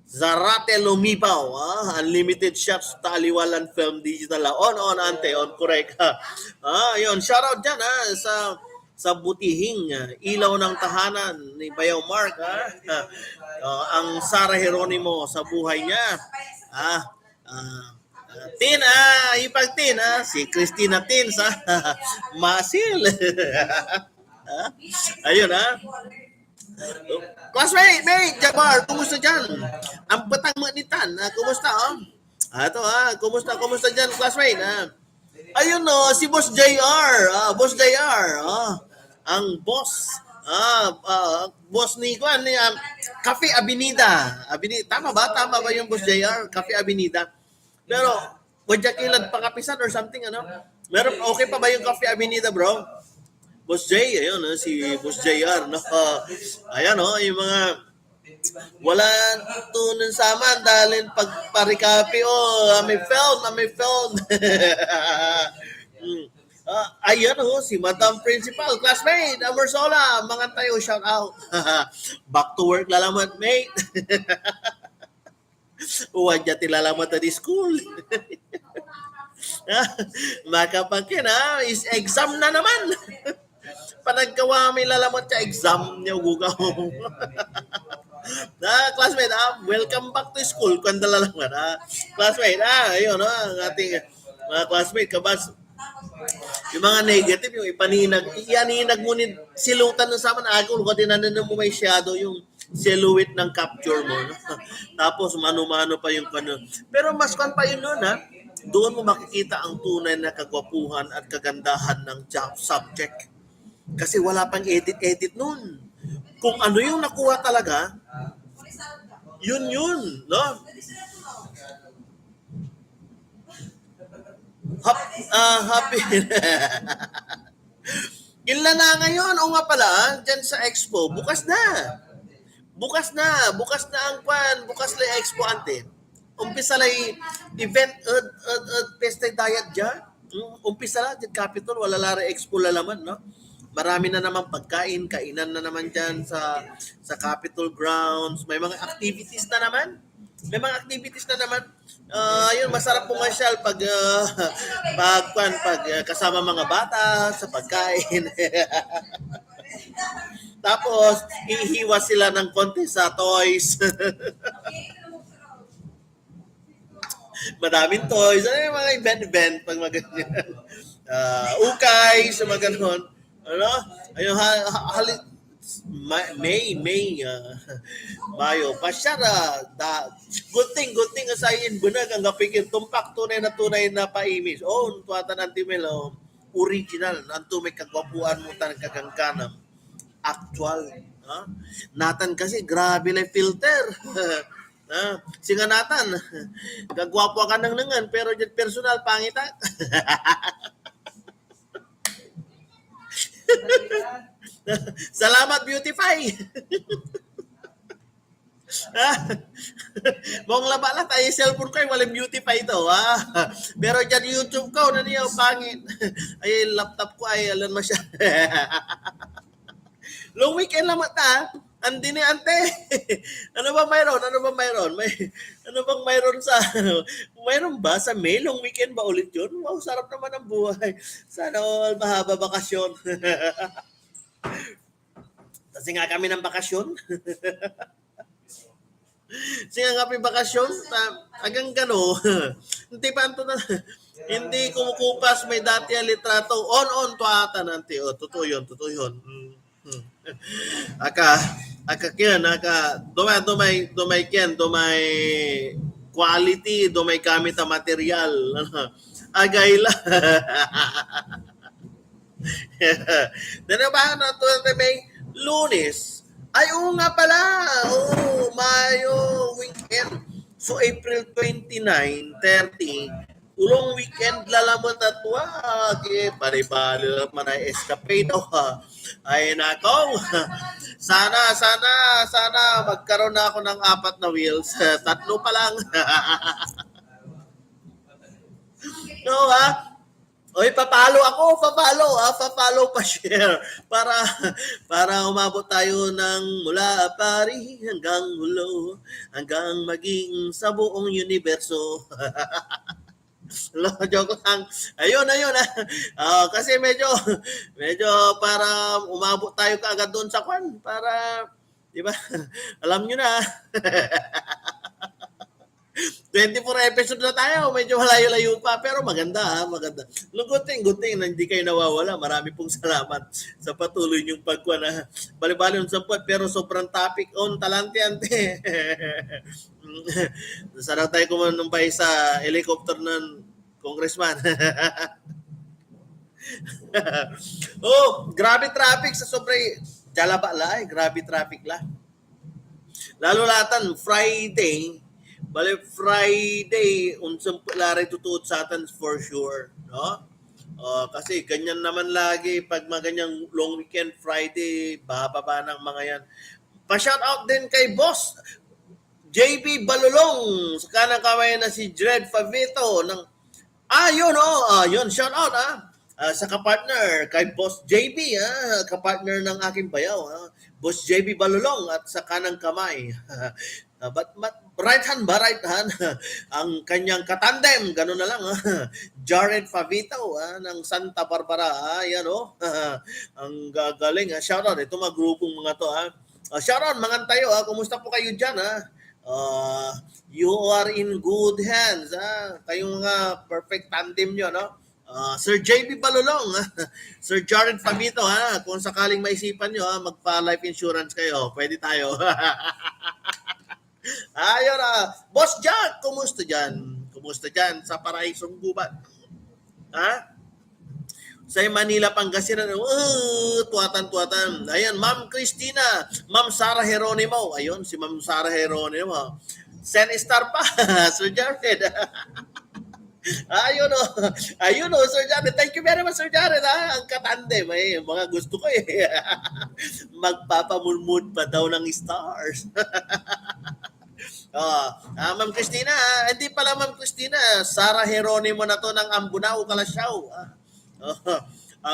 Zarate Lumibaw, unlimited shots Taliwalan Film Digital, on ante, on correct. Yun, shout out dyan sa butihing ilaw ng tahanan ni Bayaw Mark, ang Sarah Heronimo sa buhay niya. Tin, ipag-tin, si Christina Tins, Masil. Ayun, Classmate, Jabar, kumusta dyan? Ang patang manitan, kumusta, Ito, kumusta dyan, classmate, Ayun, si Boss JR, ang boss, boss ni Juan, Cafe Avenida. Tama ba yung Boss JR? Cafe Avenida. Pero, wadya kilad Pangapisan or something, Meron, okay pa ba yung Cafe Avenida, bro? Boss J, ayun, si Boss JR, no? Ayan, yung mga wala tunan sama dahil pagparikapi, may film. Ayan, si Madam Principal, classmate, Amersola, mga tayo, shout out. Back to work, lalamat, mate. Wadya tilalamat na di school. Makapagkin, is exam na naman. Panagkawa may lalamot sa exam niya gugaw. Classmate, welcome back to school. Kandala lang classmate, ayun, ang ating mga classmate, kabas, yung mga negative, yung ianinag mo ni silutan ng saman, agul ko, tinanan mo may shadow, yung silhouette ng capture mo, Tapos mano-mano pa yung Pero mas pa yun nun, doon mo makikita ang tunay na kagwapuhan at kagandahan ng job subject. Kasi wala pang edit nun. Kung ano yung nakuha talaga, yun, no? Happy. Kailan na ngayon? O nga pala, dyan sa Expo, bukas na. Bukas na ang kwan, bukas na yung Expo ante. Umpisa lang event pesta diet dyan. Umpisa lang dyan Capitol, wala lara Expo lalaman, no? Marami na naman pagkain, kainan na naman dyan sa Capitol grounds. May mga activities na naman. Yun, masarap pumasyal pag kasama mga bata sa pagkain. Tapos ihiwa sila ng konti sa toys. Madaming toys. Ano yung mga event pag magaganyan. Ukay sa mga ganon. Ano? Ayun, Mayo, pasyara, good thing asayin bunag ang gapikir tumpak tunay na paimis. Oh, tuwatan antimel, original, nanto may kagwapuan mo tan kagangkanam. Actual. Natan kasi, grabe lang filter. Singa natan, gagwapo ka nang nangan, pero dyan personal, pangita. Salamat, Beautify. Mong laba lang tayo cellphone ko, walang Beautify ito. Pero dyan YouTube ko, na niya, pangit. Ay, laptop ko ay, alam mo siya. Long weekend lang mata. Andi ni ante. Ano ba mayroon? May ano bang mayroon sa mayroon ba sa May? Long weekend ba ulit 'yun? Wow, sarap naman ang buhay. Sana all mahaba bakasyon. Kasi nga kami ng bakasyon. Sige nga kami bakasyon. Agang gano. Hindi pa anto na. Hindi kumukupas may dati ang litrato. On tuata nanti. Totoo yun. Aka dumay quality, dumay gamit ang material. Agay lang. Dano ba na to may Lunes? Ay, oo nga pala. Mayo weekend. So April 29, 30, ulong weekend lalamot at pare-pare man ay escapade ay nako. Sana magkaroon na ako ng 4 na wheels. 3 pa lang. No Oy, papalo pa share para umabot tayo ng mula Paris hanggang Hulo, hanggang maging sa buong universo. Joke lang. Ayun. Kasi medyo para umabot tayo kaagad doon sa kwan para, di ba? Alam nyo na. 24 episode na tayo, medyo malayo-layo pa, pero maganda. Good thing na hindi kayo nawawala. Marami pong salamat sa patuloy niyong pagkuha na bali-bali yung sampot, pero sobrang topic on talante ante. Sarap tayo kumanumpay sa helicopter ng congressman. Grabe traffic sa sobre. Jalaba la, grabe traffic la. Lalo latan Friday, unsang laray tutuot sa atin for sure, no? Kasi ganyan naman lagi pag maganyang long weekend Friday, bababa ng mga yan. Pa-shout out din kay Boss JB Balulong, sa kanang kamay na si Dred Favito ng yun, shout out sa kapartner kay Boss JB, kapartner ng aking bayaw, Boss JB Balulong at sa kanang kamay. But right hand ang kanyang katandem, gano'n na lang, Jared Favito ng Santa Barbara, yan ang gagaling, shoutout, ito mga grupong mga to, shoutout mga tayo, kumusta po kayo dyan, you are in good hands, kayong mga perfect tandem nyo, no? Sir JB Balulong, Sir Jared Favito, kung sakaling maisipan nyo, magpa-life insurance kayo, pwede tayo. Ayun Boss Jack, kumusta dyan sa Paraisong Gubat? Sa Manila, Pangasinan, tuwatan. Ayan, Ma'am Christina, Ma'am Sarah Geronimo. Ayun, si Ma'am Sarah Geronimo. Sen Star pa, Sir Jared. Ayun o. Ayun o, Sir Jared. Thank you very much, Sir Jared. Ha? Ang katande. May mga gusto ko eh. Magpapamulmud pa daw ng stars. Ma'am Christina, hindi pala Ma'am Christina, Sarah Heronimo na to ng Ambunao, Kalasyaw.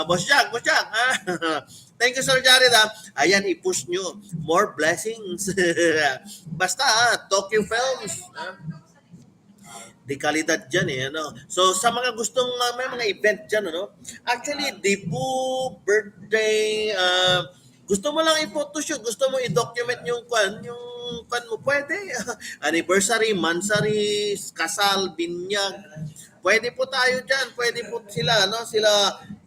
Boss Jack, Boss Jack. Thank you, Sir Jared. Ayan, i-push nyo. More blessings. Basta, Tokyo Films. Di kalidad dyan eh. Ano? So, sa mga gustong may mga event dyan, ano? Actually, debut, birthday, gusto mo lang i-photoshoot, gusto mo i-document yung kwan mo, pwede. Anniversary, mansary, kasal, binyag. Pwede po tayo dyan. Pwede po sila, no? Sila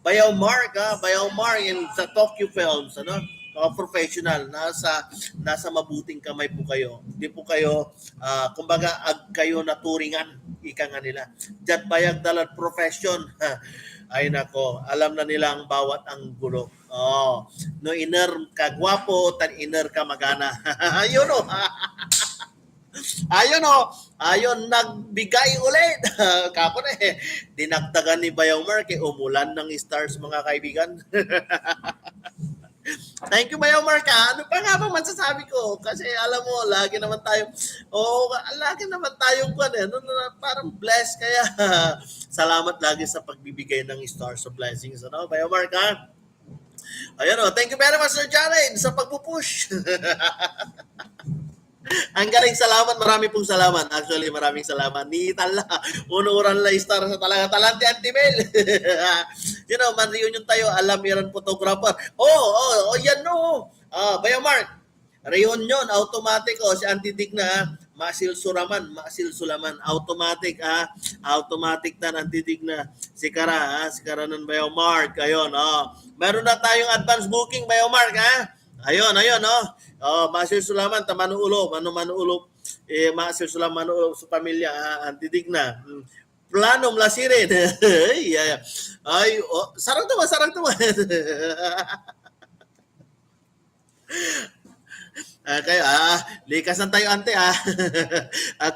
Bayaw Mark, Bayaw Mark in sa Tokyo Films, ano? Mga professional, nasa mabuting kamay po kayo. Hindi po kayo, kumbaga, kayo naturingan, ika nga nila. Diyan bayag dalat profession. Ay nako, alam na nila ang bawat anggulo. No iner ka gwapo, tan iner ka magana. Ayun o. Ayun o. Ayun, nagbigay ulit. Kako na eh. Dinagdagan ni Bayaw Mark, umulan ng stars mga kaibigan. Thank you, Bayaw Mark. Ano pa nga bang masasabi ko? Kasi alam mo, lagi naman tayo, lagi naman tayong parang blessed. Kaya salamat lagi sa pagbibigay ng stars of blessings. Ano, Bayaw Mark, ha? Ayan o, thank you very much, Sir Jared, sa pagpupush. Ang galing, salamat, marami pong salamat. Actually, maraming salamat. Ni tala, unuran la star sa talaga talante Antimel. You know, man-reunion tayo, alam yan photographer. Yan no. Bayaw Mark, reunion, automatic si Antidigna, Masil Sulaman, automatic automatic na Antidigna. Si Kara ng Bayaw Mark, ayun, meron na tayong advance booking, Bayaw Mark, Ayun, Masil Sulaman, Manuulo, Masil Sulaman, Manuulo sa pamilya, Antidigna. Plano Mlasirin. Ay, sarang tuwa. Kayo, likasan tayo ante,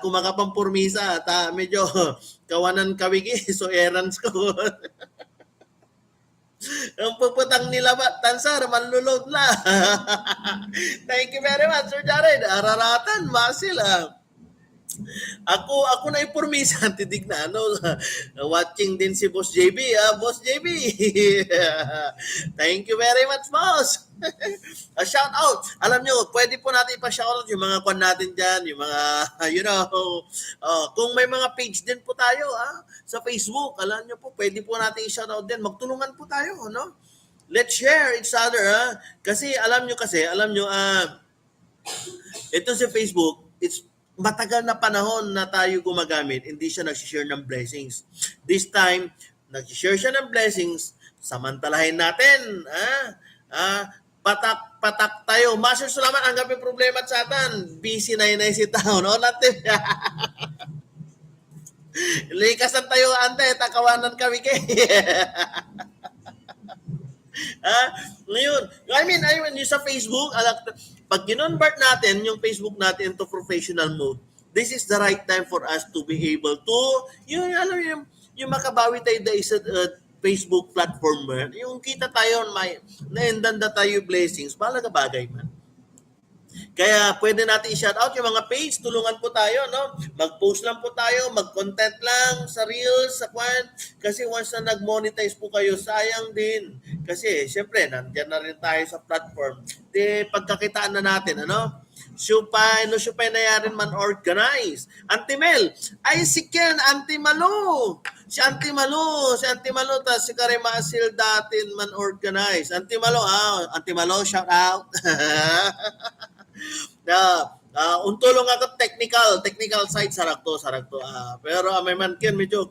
Kung makapampurmisa, at medyo kawanan kawigi, so errands ko. Ang puputang nila ba, tansar, manlulog na. Thank you very much, Sir Jared. Araratan, masil, Ako na ipurmisa, tidig na, watching din si Boss JB, Boss JB. Thank you very much, boss. Shout out. Alam nyo, pwede po natin ipa-shout out yung mga kwan natin dyan, yung mga, kung may mga page din po tayo, sa Facebook, alam nyo po, pwede po natin i-shout out din. Magtulungan po tayo, no? Let's share each other, Kasi, alam nyo, ito sa Facebook, it's matagal na panahon na tayo gumagamit, hindi siya nag-share ng blessings. This time, nag-share siya ng blessings, samantalahin natin, patak tayo. Master Sulaman, ang gabi problema sa atan. Busy na si tao, no? Natin. Likasan tayo, ante, takawanan kami kay. Ngayon, I mean, yung sa Facebook, pag kinonvert natin yung Facebook natin to professional mode, this is the right time for us to be able to, yung makabawi tayo sa Facebook platform, yung kita tayo, naendanda tayo blessings, malaga bagay man. Kaya pwede natin i-shout out yung mga page, tulungan po tayo, no? Mag-post lang po tayo, mag-content lang sa Reels, sa Kwan, kasi once na nag-monetize po kayo, sayang din. Kasi, syempre, nandiyan na rin tayo sa platform. Pagkakitaan na natin, Supay na yarin man organize. Antimel, ay si Ken, Antimalo. Si Antimalo, tas si Karema Asil datin man organize. Antimalo, shout out. Untulong ako technical side sarakto. Pero may man Ken medyo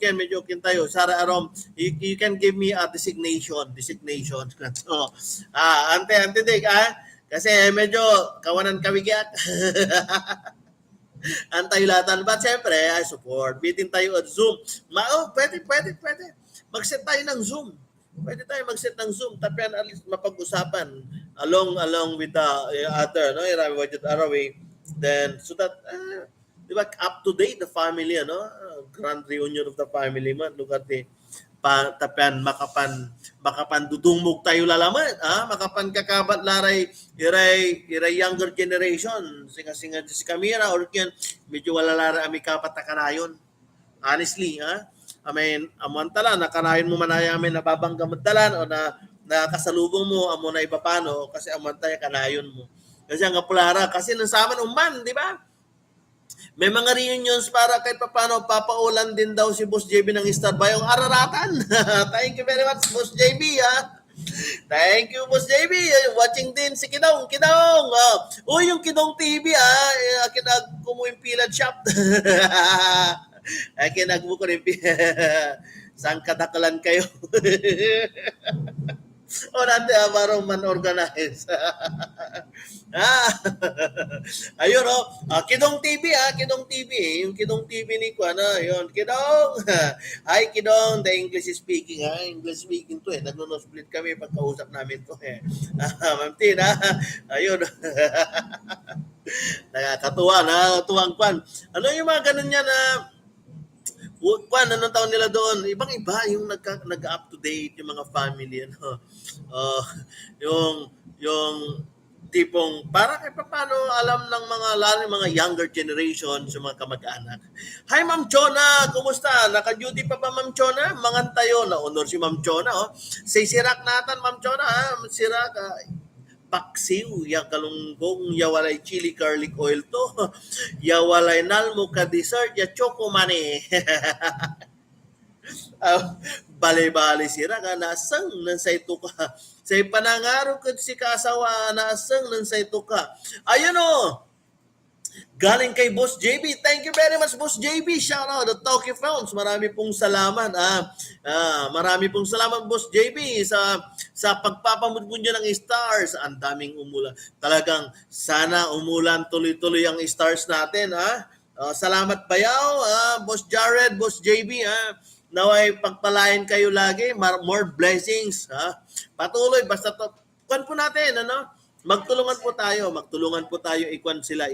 tayo. Sara arom, you can give me a designation. So, ante dig, kasi medyo kawanan kawigyat. Antay-latan. But siyempre, I support. Bitin tayo at Zoom. Pwede. Mag-set tayo ng Zoom. Pwede tayo mag-set ng Zoom. Tapi at least mapag-usapan along with the other, Araway. Then, so that, di ba, up to date, the family, grand reunion of the family man. Look at the tapan makapan dudungmog tayo lalaman makapan kakabat laray iray younger generation singa si Camila or kyan medyo wala lara ami kapat na kanayon honestly I mean amantala nakanayon mo manaya amin nababangga madalan o na nakasalubong mo amo na iba paano kasi amantaya kanayon mo kasi ang pulara kasi nang saman umman di ba. May mga reunions para kahit paano papaulan din daw si Boss JB ng Star Bayong Araratan. Thank you very much, Boss JB. Thank you, Boss JB. Watching din si Kidong. Yung Kidong TV, kumuimpilad shop. Kinagbuko rin. Saan kadakalan kayo? Nante barong man organize. Ayun Kidong TV Kidong TV yung Kidong TV ni ko yun Kidong. Hi Kidong, the English speaking English speaking to nagno-split kami pagkausap namin to Ma'am Tina. Ayun. Nakakatuwa tuwang kwan. Yung mga ganun niya na anong taon nila doon? Ibang-iba yung nag-up to date yung mga family yung tipong para kay paano alam ng lalo mga younger generation sa mga kamag-anak. Hi Ma'am Chona, kumusta? Naka-duty pa ba Ma'am Chona? Mangan tayo na honor si Ma'am Chona Say sirak natin Ma'am Chona sirak paksiw, ya kalunggong, ya walay chili garlic oil to, ya walay nalmo ka dessert, ya choco mani. Bale-bale sira ka, nasang nan sa ito ka. Sa panangaro ka si kasawa, nasang nan sa ito ka. Ayun galing kay Boss JB. Thank you very much, Boss JB. Shout out to Tokyo Films. Marami pong salamat. Marami pong salamat, Boss JB, sa pagpapamudmud ng stars. Ang daming umulan. Talagang sana umulan tuloy-tuloy ang stars natin. Salamat Bayaw, Boss Jared, Boss JB. Naway pagpalain kayo lagi. More blessings. Patuloy. Basta kuwan po natin. Magtulungan po tayo ikwan sila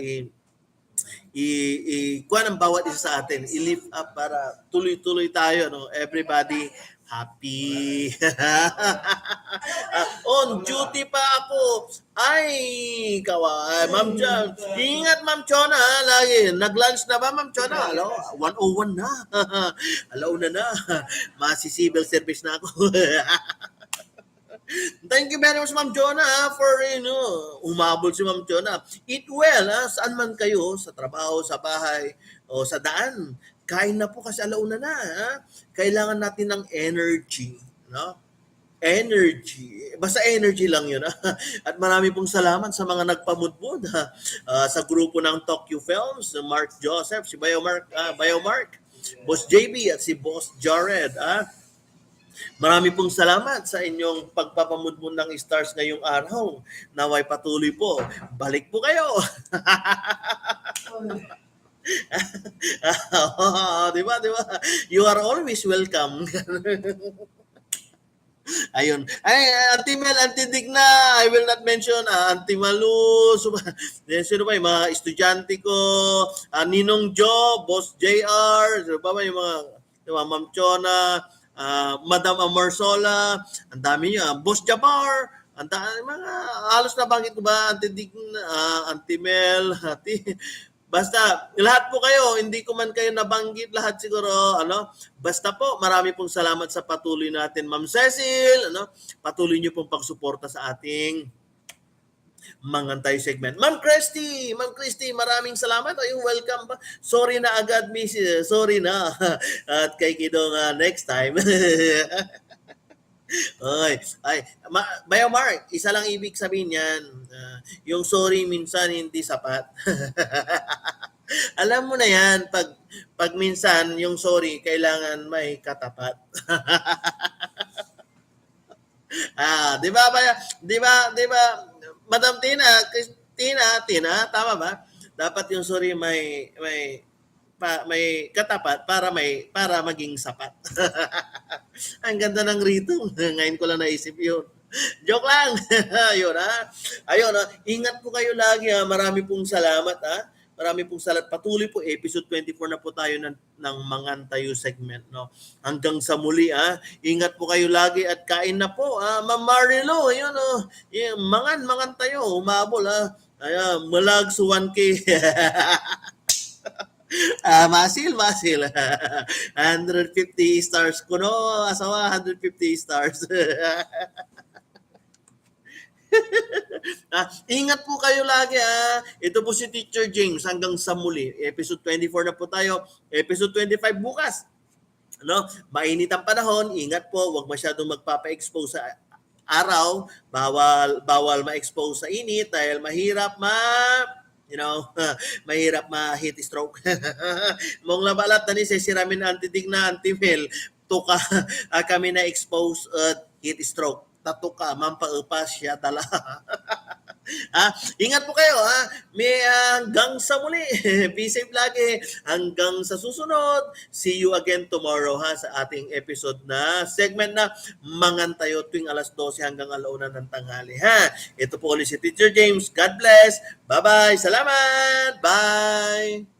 kuwan ang bawat isa sa atin, i-lift up para tuloy-tuloy tayo everybody happy. On duty pa ako. Ay, kawaii. Ma'am Chona. Ingat Ma'am Chona lagi. Nag-lunch na ba Ma'am Chona? 101 na. Alauna na. Masi-civil service na ako. Thank you very much, Ma'am Jonah, for, umabol si Ma'am Jonah. Eat well, saan man kayo, sa trabaho, sa bahay, o sa daan. Kain na po kasi alauna na. Kailangan natin ng energy. Energy. Basta energy lang yun. At marami pong salamat sa mga nagpamudmud sa grupo ng Tokyo Films, Mark Joseph, si Biomark, Boss JB at si Boss Jared. Marami pong salamat sa inyong pagpapamudmud ng stars ngayong araw. Naway patuloy po. Balik po kayo. Diba? You are always welcome. Ayun. Auntie Mel, Auntie Digna, I will not mention Auntie Malu, sino ba yung mga estudyante ko, Ninong Jo, Boss JR, sino ba yung mga Ma'am Chona, Madam Amarsola, ang dami niya, Boss Jabbar, ang dami mga halos nabanggit ko ba, Auntie Digna, Auntie Mel, basta lahat po kayo, hindi ko man kayo nabanggit lahat siguro, basta po marami pong salamat sa patuloy natin, Ma'am Cecil, patuloy niyo pong pagsuporta sa ating Mangantay segment. Ma'am Christy, maraming salamat. Welcome pa. Sorry na agad, Mrs. Sorry na. At kay Kidong next time. Bayo Mark, isa lang ibig sabihin yan. Yung sorry minsan hindi sapat. Alam mo na yan, pag minsan yung sorry kailangan may katapat. Di ba Madam Tina, tama ba? Dapat yung sorry may katapat para maging sapat. Ang ganda ng rito. Ngayon ko lang naisip yun. Joke lang. Ayun. Ingat po kayo lagi. Marami pong salamat. Marami pong salamat. Patuloy po, episode 24 na po tayo ng Mangan Tayo segment. No? Hanggang sa muli, ingat po kayo lagi at kain na po. Ma'am Marilo, yun, mangan tayo, humabol. Malag sa 1K. Masil. 150 stars ko, no? Asawa, 150 stars. Ingat po kayo lagi. Ito po si Teacher James hanggang sa muli. Episode 24 na po tayo. Episode 25 bukas. Ano? Mainit ang panahon. Ingat po. Huwag masyadong magpapa-expose sa araw. Bawal ma-expose sa init dahil mahirap mahirap ma-heat stroke. Mong labalat na ni siramin antidig na anti-mail. Tuka kami na expose heat stroke. Tatuka, mampaupas siya tala. Ingat po kayo. May hanggang sa muli. Be safe lagi. Hanggang sa susunod. See you again tomorrow sa ating episode na segment na Mangan Tayo tuwing alas 12 hanggang 1 ng tanghali. Ito po ulit si Teacher James. God bless. Bye-bye. Salamat. Bye.